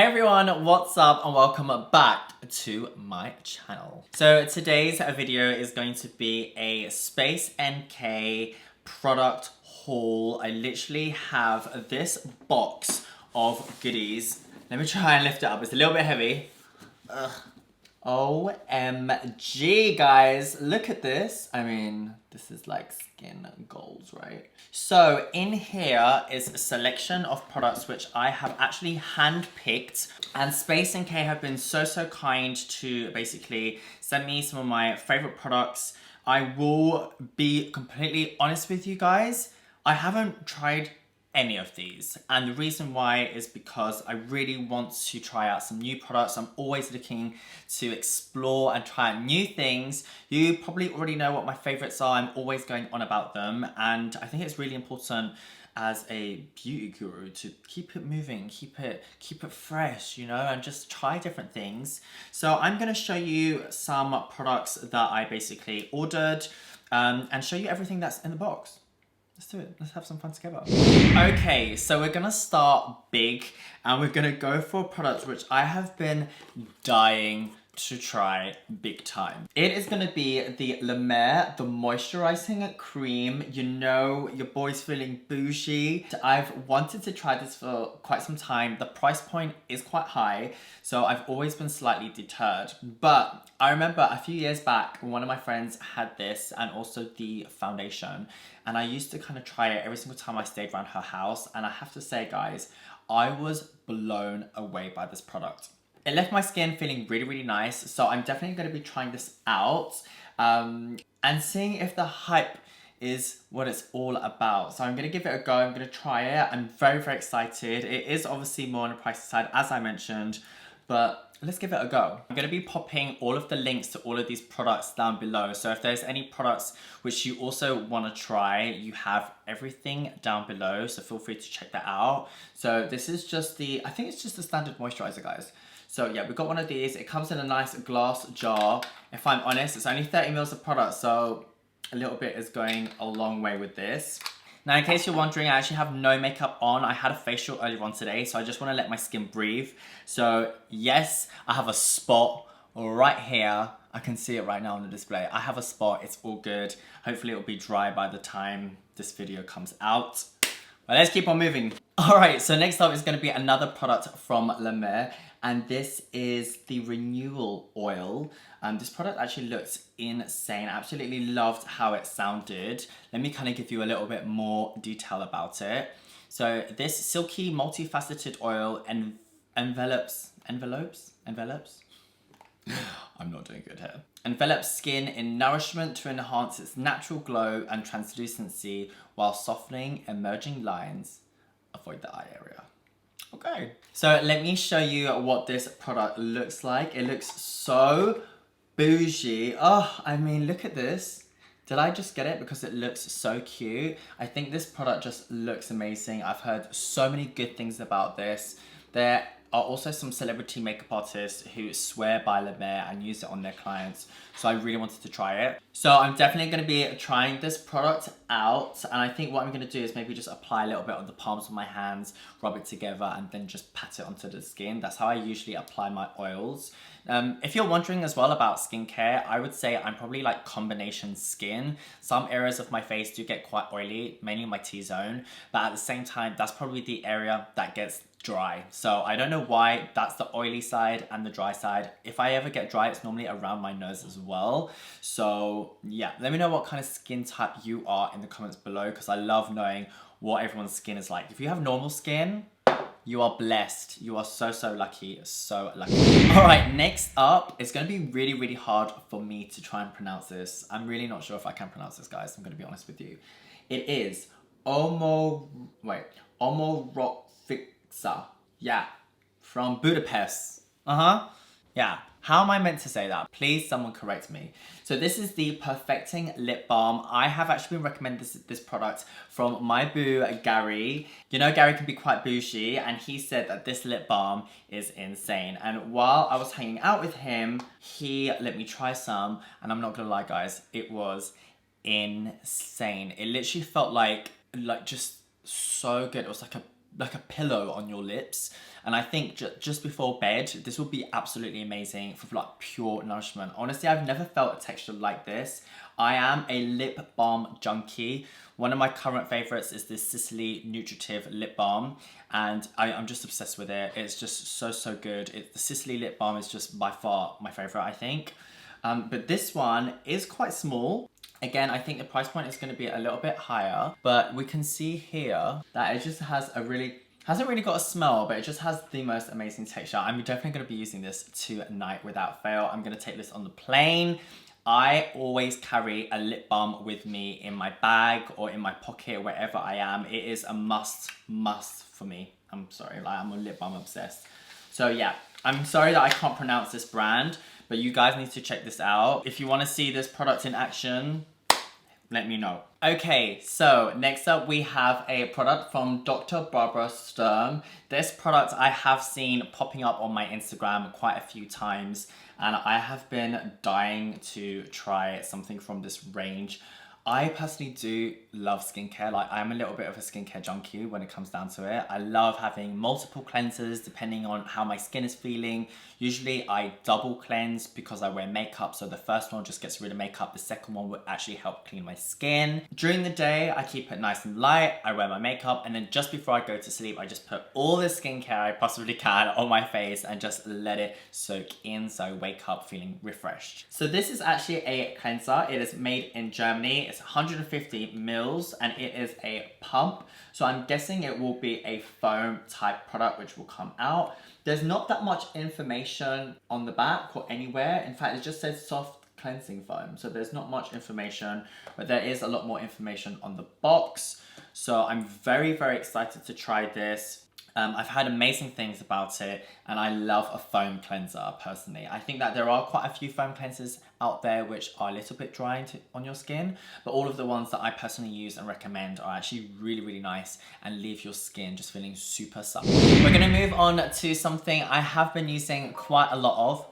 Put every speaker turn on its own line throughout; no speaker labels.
Hey everyone, what's up and welcome back to my channel. So today's video is going to be a Space NK product haul. I literally have this box of goodies. Let me try and lift it up, it's a little bit heavy. Ugh. OMG guys, look at this. I mean, this is like skin goals, right? So in here is a selection of products which I have actually handpicked, and Space NK have been so kind to basically send me some of my favorite products. I will be completely honest with you guys, I haven't tried any of these, and the reason why is because I really want to try out some new products. I'm always looking to explore and try out new things. You probably already know what my favorites are. I'm always going on about them, and I think it's really important as a beauty guru to keep it moving, keep it fresh, you know, and just try different things. So I'm going to show you some products that I basically ordered and show you everything that's in the box. Let's do it. Let's have some fun together. Okay, so we're gonna start big and we're gonna go for a product which I have been dying to try big time. It is gonna be the La Mer, the moisturizing cream. You know, your boy's feeling bougie. I've wanted to try this for quite some time. The price point is quite high, so I've always been slightly deterred. But I remember a few years back, one of my friends had this and also the foundation. And I used to kind of try it every single time I stayed around her house. And I have to say, guys, I was blown away by this product. It left my skin feeling really nice. So I'm definitely going to be trying this out and seeing if the hype is what it's all about. So I'm going to give it a go. I'm going to try it. I'm very excited. It is obviously more on the pricey side, as I mentioned, but let's give it a go. I'm going to be popping all of the links to all of these products down below. So if there's any products which you also want to try, you have everything down below. So feel free to check that out. So this is just I think it's just the standard moisturizer, guys. So yeah, we've got one of these. It comes in a nice glass jar. If I'm honest, it's only 30 mils of product. So a little bit is going a long way with this. Now, in case you're wondering, I actually have no makeup on. I had a facial earlier on today, so I just want to let my skin breathe. So yes, I have a spot right here. I can see it right now on the display. I have a spot, it's all good. Hopefully it'll be dry by the time this video comes out. But let's keep on moving. All right, so next up is going to be another product from La Mer, and this is the Renewal Oil. This product actually looks insane. I absolutely loved how it sounded. Let me kind of give you a little bit more detail about it. So this silky, multifaceted oil envelops? I'm not doing good here. Envelops skin in nourishment to enhance its natural glow and translucency while softening emerging lines. Avoid the eye area. Okay, so let me show you what this product looks like. It looks so bougie. Oh, I mean, look at this. Did I just get it because it looks so cute? I think this product just looks amazing. I've heard so many good things about this. There are also some celebrity makeup artists who swear by La Mer and use it on their clients. So I really wanted to try it. So I'm definitely going to be trying this product out. And I think what I'm going to do is maybe just apply a little bit on the palms of my hands, rub it together, and then just pat it onto the skin. That's how I usually apply my oils. If you're wondering as well about skincare, I would say I'm probably like combination skin. Some areas of my face do get quite oily, mainly my T-zone. But at the same time, that's probably the area that gets dry. So I don't know why that's the oily side and the dry side. If I ever get dry, it's normally around my nose as well. So yeah, let me know what kind of skin type you are in the comments below, because I love knowing what everyone's skin is like. If you have normal skin, you are blessed. You are so lucky, so lucky. All right, next up, it's gonna be really hard for me to try and pronounce this. I'm really not sure if I can pronounce this, guys. I'm gonna be honest with you. It is Omorofixa. Yeah, from Budapest. Yeah. How am I meant to say that? Please, someone correct me. So this is the Perfecting Lip Balm. I have actually been recommended this product from my boo, Gary. You know, Gary can be quite bougie, and he said that this lip balm is insane. And while I was hanging out with him, he let me try some, and I'm not gonna lie, guys, it was insane. It literally felt like just so good. It was like a like a pillow on your lips. And I think just before bed, this will be absolutely amazing for like pure nourishment. Honestly, I've never felt a texture like this. I am a lip balm junkie. One of my current favorites is this Sicily Nutritive Lip Balm, and I'm just obsessed with it. It's just so good. The Sicily Lip Balm is just by far my favorite, I think. But this one is quite small. Again, I think the price point is going to be a little bit higher, but we can see here that it just has hasn't really got a smell, but it just has the most amazing texture. I'm definitely going to be using this tonight without fail. I'm going to take this on the plane. I always carry a lip balm with me in my bag or in my pocket, wherever I am. It is a must for me. I'm sorry, like I'm a lip balm obsessed. So yeah, I'm sorry that I can't pronounce this brand, but you guys need to check this out. If you want to see this product in action, let me know. Okay, so next up we have a product from Dr. Barbara Sturm. This product I have seen popping up on my Instagram quite a few times, and I have been dying to try something from this range. I personally do love skincare. Like, I'm a little bit of a skincare junkie when it comes down to it. I love having multiple cleansers depending on how my skin is feeling. Usually I double cleanse because I wear makeup, so the first one just gets rid of makeup. The second one will actually help clean my skin. During the day, I keep it nice and light. I wear my makeup, and then just before I go to sleep, I just put all the skincare I possibly can on my face and just let it soak in, so I wake up feeling refreshed. So this is actually a cleanser. It is made in Germany. It's 150 mils and it is a pump. So I'm guessing it will be a foam type product which will come out. There's not that much information on the back or anywhere. In fact, it just says soft cleansing foam. So there's not much information, but there is a lot more information on the box. So I'm very excited to try this. I've heard amazing things about it, and I love a foam cleanser personally. I think that there are quite a few foam cleansers out there which are a little bit dry on your skin, but all of the ones that I personally use and recommend are actually really nice and leave your skin just feeling super supple. We're gonna move on to something I have been using quite a lot of.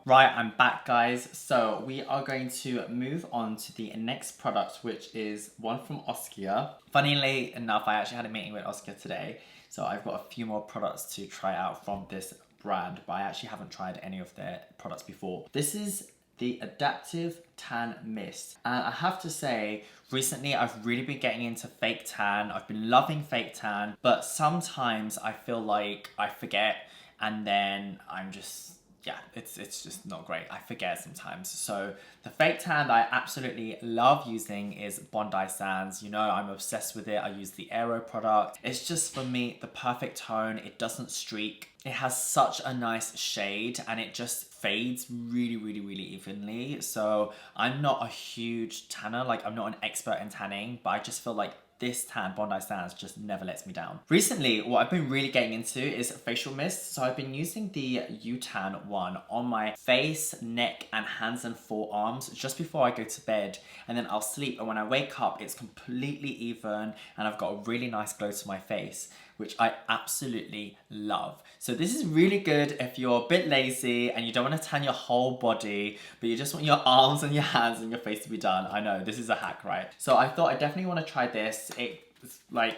Right, I'm back, guys. So we are going to move on to the next product, which is one from Oskia. Funnily enough, I actually had a meeting with Oskia today, so I've got a few more products to try out from this brand, but I actually haven't tried any of their products before. This is the Adaptive Tan Mist. And I have to say, recently I've really been getting into fake tan. I've been loving fake tan, but sometimes I feel like I forget, and then I'm just, yeah, it's just not great. I forget sometimes. So the fake tan that I absolutely love using is Bondi Sands. You know, I'm obsessed with it. I use the Aero product. It's just, for me, the perfect tone. It doesn't streak. It has such a nice shade, and it just fades really evenly. So I'm not a huge tanner. Like, I'm not an expert in tanning, but I just feel like this tan, Bondi Sands, just never lets me down. Recently, what I've been really getting into is facial mist. So I've been using the U-Tan one on my face, neck, and hands and forearms just before I go to bed, and then I'll sleep, and when I wake up, it's completely even, and I've got a really nice glow to my face, which I absolutely love. So this is really good if you're a bit lazy and you don't want to tan your whole body, but you just want your arms and your hands and your face to be done. I know, this is a hack, right? So I thought I definitely want to try this. It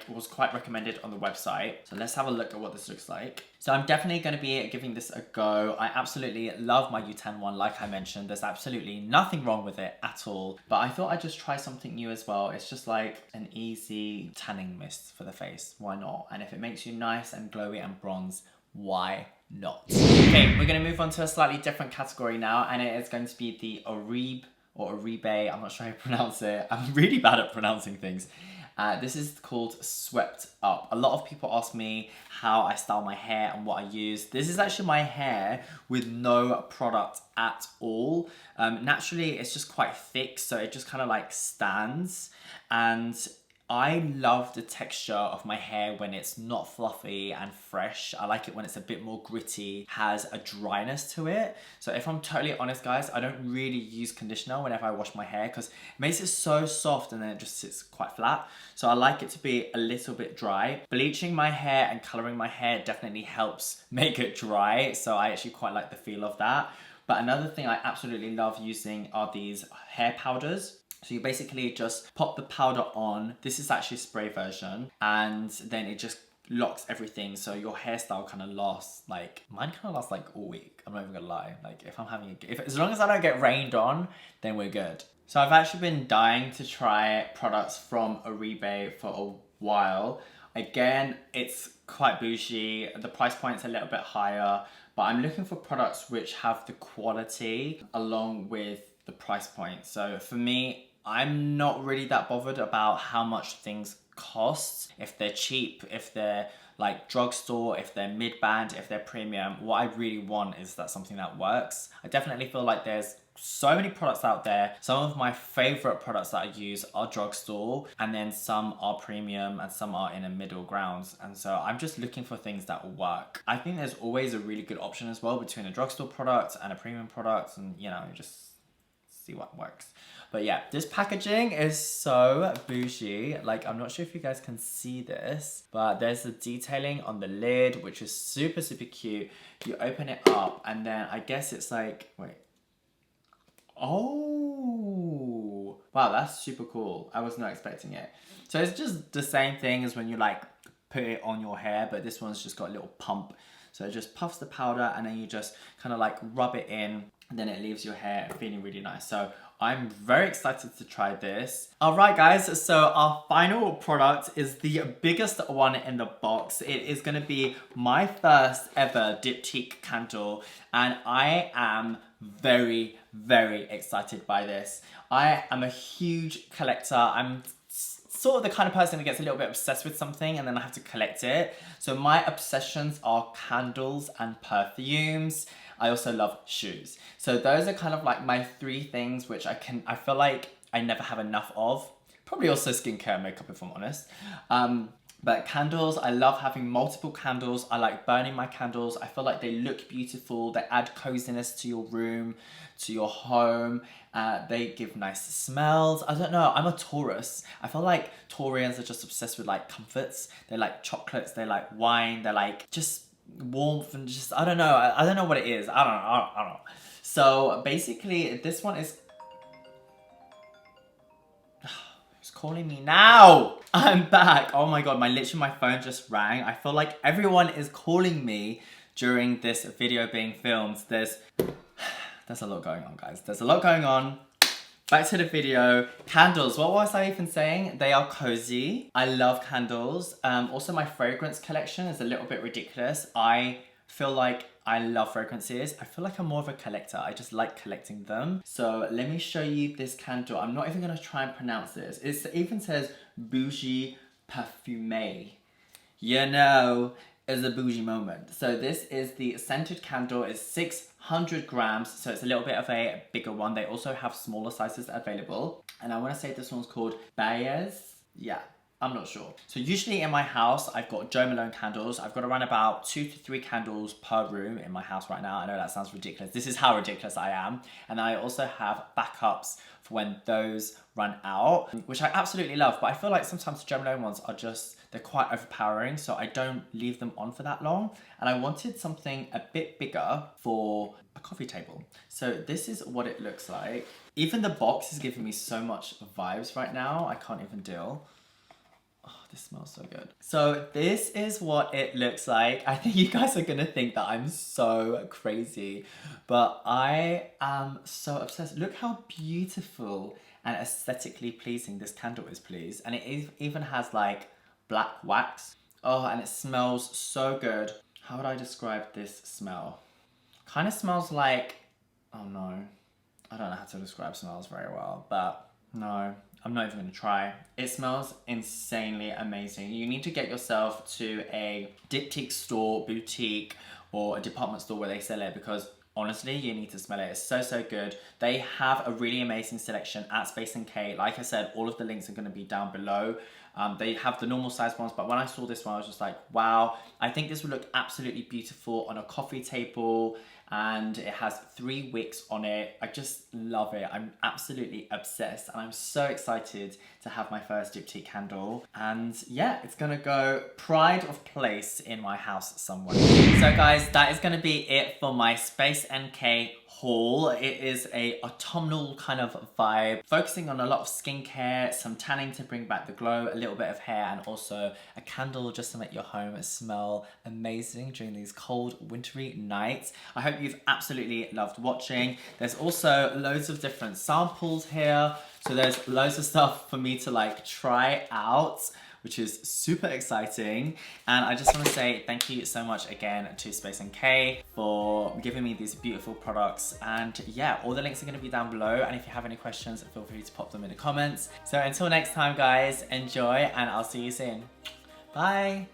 was quite recommended on the website. So let's have a look at what this looks like. So I'm definitely going to be giving this a go. I absolutely love my U-Tan one, like I mentioned. There's absolutely nothing wrong with it at all. But I thought I'd just try something new as well. It's just like an easy tanning mist for the face. Why not? And if it makes you nice and glowy and bronze, why not? Okay, we're going to move on to a slightly different category now, and it is going to be the Oribe or Oribe. I'm not sure how you pronounce it. I'm really bad at pronouncing things. This is called Swept Up. A lot of people ask me how I style my hair and what I use. This is actually my hair with no product at all. Naturally, it's just quite thick, so it just kind of like stands. And I love the texture of my hair when it's not fluffy and fresh. I like it when it's a bit more gritty, has a dryness to it. So if I'm totally honest, guys, I don't really use conditioner whenever I wash my hair because it makes it so soft and then it just sits quite flat. So I like it to be a little bit dry. Bleaching my hair and coloring my hair definitely helps make it dry. So I actually quite like the feel of that. But another thing I absolutely love using are these hair powders. So you basically just pop the powder on. This is actually a spray version, and then it just locks everything, so your hairstyle kind of lasts, like, mine kind of lasts like all week. I'm not even gonna lie. Like, if I'm having as long as I don't get rained on, then we're good. So I've actually been dying to try products from Oribe for a while. Again, it's quite bougie. The price point's a little bit higher, but I'm looking for products which have the quality along with the price point. So for me, I'm not really that bothered about how much things cost. If they're cheap, if they're like drugstore, if they're mid-band, if they're premium, what I really want is that something that works. I definitely feel like there's so many products out there. Some of my favorite products that I use are drugstore, and then some are premium and some are in a middle ground. And so I'm just looking for things that will work. I think there's always a really good option as well between a drugstore product and a premium product, and you know, just see what works. But yeah, this packaging is so bougie. Like, I'm not sure if you guys can see this, but there's the detailing on the lid, which is super, super cute. You open it up, and then I guess it's like, wait. Oh, wow, that's super cool. I was not expecting it. So it's just the same thing as when you like put it on your hair, but this one's just got a little pump. So it just puffs the powder, and then you just kind of like rub it in, and then it leaves your hair feeling really nice. So I'm very excited to try this. All right, guys, so our final product is the biggest one in the box. It is gonna be my first ever diptyque candle, and I am very, very excited by this. I am a huge collector. I'm sort of the kind of person that gets a little bit obsessed with something and then I have to collect it. So my obsessions are candles and perfumes. I also love shoes. So those are kind of like my three things which I feel like I never have enough of. Probably also skincare and makeup, if I'm honest. But candles, I love having multiple candles. I like burning my candles. I feel like they look beautiful. They add coziness to your room, to your home. They give nice smells. I don't know, I'm a Taurus. I feel like Taurians are just obsessed with like comforts. They like chocolates, they like wine, they like just warmth and just, I don't know. I don't know what it is. I don't know. So basically this one is, it's calling me now. I'm back. Oh my God, literally my phone just rang. I feel like everyone is calling me during this video being filmed. There's a lot going on, guys. There's a lot going on. Back to the video. Candles, what was I even saying? They are cozy. I love candles. Also my fragrance collection is a little bit ridiculous. I feel like I love fragrances. I feel like I'm more of a collector. I just like collecting them. So let me show you this candle. I'm not even gonna try and pronounce this. It even says Bougie Parfumé. You know, it's a bougie moment. So this is the scented candle. It's 600 grams, so it's a little bit of a bigger one. They also have smaller sizes available. And I wanna say this one's called Baez. Yeah, I'm not sure. So usually in my house, I've got Jo Malone candles. I've got around about 2 to 3 candles per room in my house right now. I know that sounds ridiculous. This is how ridiculous I am. And I also have backups for when those run out, which I absolutely love. But I feel like sometimes the Jo Malone ones are just, they're quite overpowering. So I don't leave them on for that long. And I wanted something a bit bigger for a coffee table. So this is what it looks like. Even the box is giving me so much vibes right now. I can't even deal. Oh, this smells so good. So this is what it looks like. I think you guys are gonna think that I'm so crazy, but I am so obsessed. Look how beautiful and aesthetically pleasing this candle is, please. And it even has like black wax. Oh, and it smells so good. How would I describe this smell? Kind of smells like, oh no, I don't know how to describe smells very well, but no, I'm not even gonna try. It smells insanely amazing. You need to get yourself to a diptyque store, boutique, or a department store where they sell it, because honestly, you need to smell it. It's so, so good. They have a really amazing selection at Space NK. Like I said, all of the links are gonna be down below. They have the normal size ones, but when I saw this one, I was just like, wow, I think this would look absolutely beautiful on a coffee table, and it has 3 wicks on it. I just love it. I'm absolutely obsessed, and I'm so excited to have my first diptyque candle. And yeah, it's gonna go pride of place in my house somewhere. So guys, that is gonna be it for my Space NK haul. It is a autumnal kind of vibe, focusing on a lot of skincare, some tanning to bring back the glow, a little bit of hair, and also a candle just to make your home smell amazing during these cold, wintry nights. I hope you've absolutely loved watching. There's also loads of different samples here. So there's loads of stuff for me to like try out, which is super exciting. And I just want to say thank you so much again to Space NK for giving me these beautiful products. And yeah, all the links are going to be down below. And if you have any questions, feel free to pop them in the comments. So until next time, guys, enjoy, and I'll see you soon. Bye.